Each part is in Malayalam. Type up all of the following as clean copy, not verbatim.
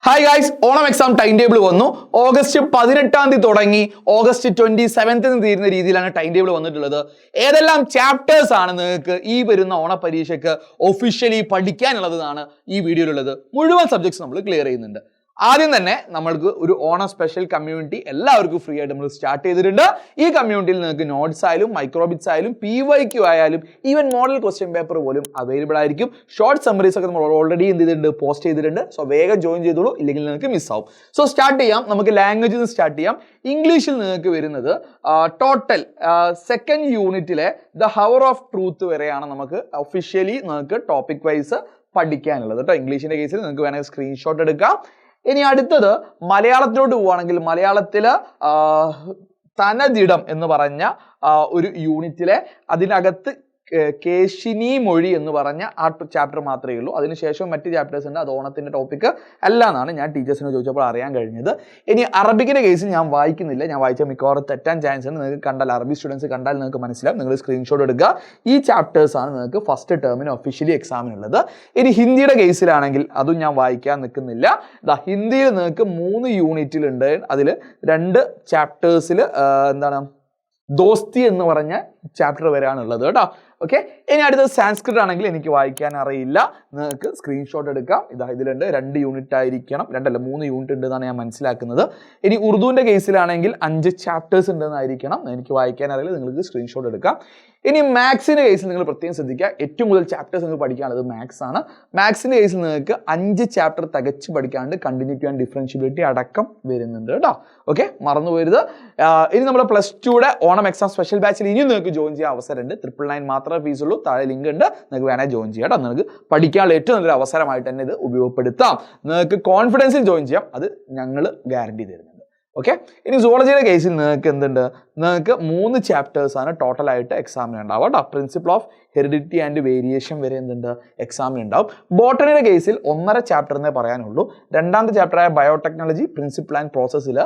Hi guys, Onam exam time table വന്നു. ഓഗസ്റ്റ് 18 തുടങ്ങി ഓഗസ്റ്റ് 27 തീരുന്ന രീതിയിലാണ് ടൈം ടേബിൾ വന്നിട്ടുള്ളത്. ഏതെല്ലാം ചാപ്റ്റേഴ്സ് ആണ് നിങ്ങൾക്ക് ഈ വരുന്ന ഓണ പരീക്ഷയ്ക്ക് ഒഫീഷ്യലി പഠിക്കാനുള്ളതാണ് ഈ വീഡിയോയിലുള്ളത്. മുഴുവൻ സബ്ജക്ട്സ് നമ്മൾ ക്ലിയർ ചെയ്യുന്നുണ്ട്. ആദ്യം തന്നെ നമ്മൾക്ക് ഒരു ഓണം സ്പെഷ്യൽ കമ്മ്യൂണിറ്റി എല്ലാവർക്കും ഫ്രീ ആയിട്ട് നമ്മൾ സ്റ്റാർട്ട് ചെയ്തിട്ടുണ്ട്. ഈ കമ്മ്യൂണിറ്റിയിൽ നിങ്ങൾക്ക് നോട്ട്സ് ആയാലും മൈക്രോബിറ്റ്സ് ആയാലും PYQ ആയാലും ഈവൻ മോഡൽ ക്വസ്റ്റ്യൻ പേപ്പർ പോലും അവൈലബിൾ ആയിരിക്കും. ഷോർട്ട് സമ്മറീസ് ഒക്കെ നമ്മൾ ഓൾറെഡി എന്ത് ചെയ്തിട്ടുണ്ട്, പോസ്റ്റ് ചെയ്തിട്ടുണ്ട്. സോ വേഗം ജോയിൻ ചെയ്തോളൂ, ഇല്ലെങ്കിൽ നിങ്ങൾക്ക് മിസ്സാവും. സോ സ്റ്റാർട്ട് ചെയ്യാം. നമുക്ക് ലാംഗ്വേജിൽ നിന്ന് സ്റ്റാർട്ട് ചെയ്യാം. ഇംഗ്ലീഷിൽ നിങ്ങൾക്ക് വരുന്നത് ടോട്ടൽ സെക്കൻഡ് യൂണിറ്റിലെ ദ ഹവർ ഓഫ് ട്രൂത്ത് വരെയാണ് നമുക്ക് ഒഫീഷ്യലി നിങ്ങൾക്ക് ടോപ്പിക് വൈസ് പഠിക്കാനുള്ളത് കേട്ടോ. ഇംഗ്ലീഷിന്റെ കേസിൽ നിങ്ങൾക്ക് വേണമെങ്കിൽ സ്ക്രീൻഷോട്ട് എടുക്കാം. ഇനി അടുത്തത് മലയാളത്തിലോട്ട് പോവുകയാണെങ്കിൽ മലയാളത്തില് തനതിടം എന്ന് പറഞ്ഞ ഒരു യൂണിറ്റിലെ അതിനകത്ത് കേശിനി മൊഴി എന്ന് പറഞ്ഞ ആ ചാപ്റ്റർ മാത്രമേ ഉള്ളൂ. അതിനുശേഷം മറ്റ് ചാപ്റ്റേഴ്സ് ഉണ്ട്. അത് ഓണത്തിന്റെ ടോപ്പിക് അല്ല എന്നാണ് ഞാൻ ടീച്ചേഴ്സിനെ ചോദിച്ചപ്പോൾ അറിയാൻ കഴിഞ്ഞത്. ഇനി അറബിക്കിന്റെ കേസിൽ ഞാൻ വായിക്കുന്നില്ല. ഞാൻ വായിച്ചാൽ മിക്കവാറും തെറ്റാൻ ചാൻസ് ഉണ്ട്. നിങ്ങൾക്ക് കണ്ടാൽ, അറബി സ്റ്റുഡൻസ് കണ്ടാൽ നിങ്ങൾക്ക് മനസ്സിലാവും. നിങ്ങൾ സ്ക്രീൻഷോട്ട് എടുക്കുക. ഈ ചാപ്റ്റേഴ്സ് ആണ് നിങ്ങൾക്ക് ഫസ്റ്റ് ടേമിന് ഒഫീഷ്യലി എക്സാമിനുള്ളത്. ഇനി ഹിന്ദിയുടെ കേസിലാണെങ്കിൽ അതും ഞാൻ വായിക്കാൻ നിൽക്കുന്നില്ല. ഹിന്ദിയിൽ നിങ്ങൾക്ക് 3 യൂണിറ്റിലുണ്ട്. അതിൽ 2 ചാപ്റ്റേഴ്സിൽ എന്താണ് ദോസ്തി എന്ന് പറഞ്ഞ ചാപ്റ്റർ വരെയാണുള്ളത് കേട്ടോ. ഓക്കെ, ഇനി അടുത്തത് സാൻസ്ക്രിറ്റ് ആണെങ്കിൽ എനിക്ക് വായിക്കാൻ അറിയില്ല. നിങ്ങൾക്ക് സ്ക്രീൻഷോട്ട് എടുക്കാം. ഇതിലുണ്ട് 2 യൂണിറ്റ് ആയിരിക്കണം, 3 യൂണിറ്റ് ഉണ്ട് എന്നാണ് ഞാൻ മനസ്സിലാക്കുന്നത്. ഇനി ഉറുദുവിന്റെ കേസിലാണെങ്കിൽ 5 ചാപ്റ്റേഴ്സ് ഉണ്ടെന്നായിരിക്കണം. എനിക്ക് വായിക്കാൻ അറിയില്ല. നിങ്ങൾക്ക് സ്ക്രീൻഷോട്ട് എടുക്കാം. ഇനി മാത്സിന്റെ കേസിൽ നിങ്ങൾ പ്രത്യേകം ശ്രദ്ധിക്കുക. ഏറ്റവും കൂടുതൽ ചാപ്റ്റേഴ്സ് നിങ്ങൾക്ക് പഠിക്കാനുള്ളത് മാത്സ് ആണ്. മാത്സിന്റെ കേസിൽ നിങ്ങൾക്ക് 5 ചാപ്റ്റർ തികച്ച് പഠിക്കാണ്ട് കണ്ടിന്യൂറ്റി ആൻഡ് ഡിഫറൻഷ്യബിലിറ്റി അടക്കം വരുന്നുണ്ട് കേട്ടോ. ഓക്കെ, മറന്നു പോരുത്. ഇനി നമ്മുടെ +2യുടെ ഓണം എക്സാം സ്പെഷ്യൽ ബാച്ചിൽ ഇനിയും നിങ്ങൾക്ക് ജോയിൻ ചെയ്യാൻ അവസരമുണ്ട്. 999 മാത്രമേ ഫീസ് ഉള്ളൂ. താഴെ ലിങ്ക് ഉണ്ട്, നിങ്ങൾക്ക് വേണേൽ ജോയിൻ ചെയ്യാം കേട്ടോ. നിങ്ങൾക്ക് പഠിക്കാനുള്ള ഏറ്റവും നല്ലൊരു അവസരമായിട്ട് തന്നെ ഇത് ഉപയോഗപ്പെടുത്താം. നിങ്ങൾക്ക് കോൺഫിഡൻസിൽ ജോയിൻ ചെയ്യാം. അത് ഞങ്ങൾ ഗ്യാരണ്ടി തരുന്നുണ്ട്. ഓക്കെ, ഇനി സുവോളജിയുടെ കേസിൽ നിങ്ങൾക്ക് എന്തുണ്ട്, നിങ്ങൾക്ക് 3 ചാപ്റ്റേഴ്സ് ആണ് ടോട്ടലായിട്ട് എക്സാമിന് ഉണ്ടാവും കേട്ടോ. Principle of heredity and variation വരെ എന്തുണ്ട് എക്സാമിന് ഉണ്ടാവും. ബോട്ടണിയുടെ കേസിൽ 1.5 ചാപ്റ്റർ എന്നേ പറയാനുള്ളൂ. 2ാമത്തെ ചാപ്റ്ററായ ബയോടെക്നോളജി പ്രിൻസിപ്പിൾ ആൻഡ് പ്രോസസ്സിൽ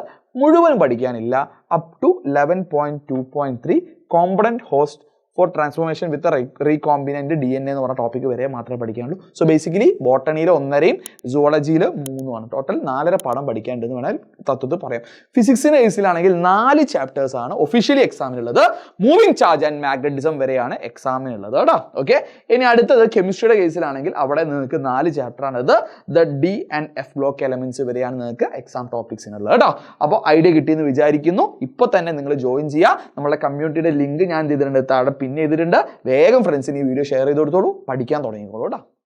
മുഴുവൻ പഠിക്കാനില്ല. Up to 11.2.3 component host for transformation with recombinant DNA എന്ന് പറഞ്ഞ ടോപ്പിക് വരെ മാത്രമേ പഠിക്കാനുള്ളൂ. സോ ബേസിക്കലി ബോട്ടണിയിൽ 1.5യും സുവോളജിയിൽ 3 ടോട്ടൽ 4.5 പാഠം പഠിക്കാനുണ്ടെന്ന് വേണമെങ്കിൽ തത്വത്തിൽ പറയാം. ഫിസിക്സിന്റെ കേസിലാണെങ്കിൽ 4 ചാപ്റ്റേഴ്സ് ആണ് ഒഫീഷ്യലി എക്സാമിനുള്ളത്. മൂവിംഗ് ചാർജ് ആൻഡ് മാഗ്നറ്റിസം വരെയാണ് എക്സാമിനുള്ളത് കേട്ടോ. ഓക്കെ, ഇനി അടുത്തത് കെമിസ്ട്രിയുടെ കേസിലാണെങ്കിൽ അവിടെ നിങ്ങൾക്ക് 4 ചാപ്റ്റർ ആണത്. The D and F block elements വരെയാണ് നിങ്ങൾക്ക് എക്സാം ടോപ്പിക്സിനുള്ളത് കേട്ടോ. അപ്പോൾ ഐഡിയ കിട്ടിയെന്ന് വിചാരിക്കുന്നു. ഇപ്പോൾ തന്നെ നിങ്ങൾ ജോയിൻ ചെയ്യുക. നമ്മുടെ കമ്മ്യൂണിറ്റിയുടെ ലിങ്ക് ഞാൻ ചെയ്തിട്ടുണ്ട്, താഴെ പിന്നെ ചെയ്തിട്ടുണ്ട്. വേഗം ഫ്രണ്ട്സിന് ഈ വീഡിയോ ഷെയർ ചെയ്ത് കൊടുത്തോളൂ. പഠിക്കാൻ തുടങ്ങിക്കോളൂ കേട്ടോ.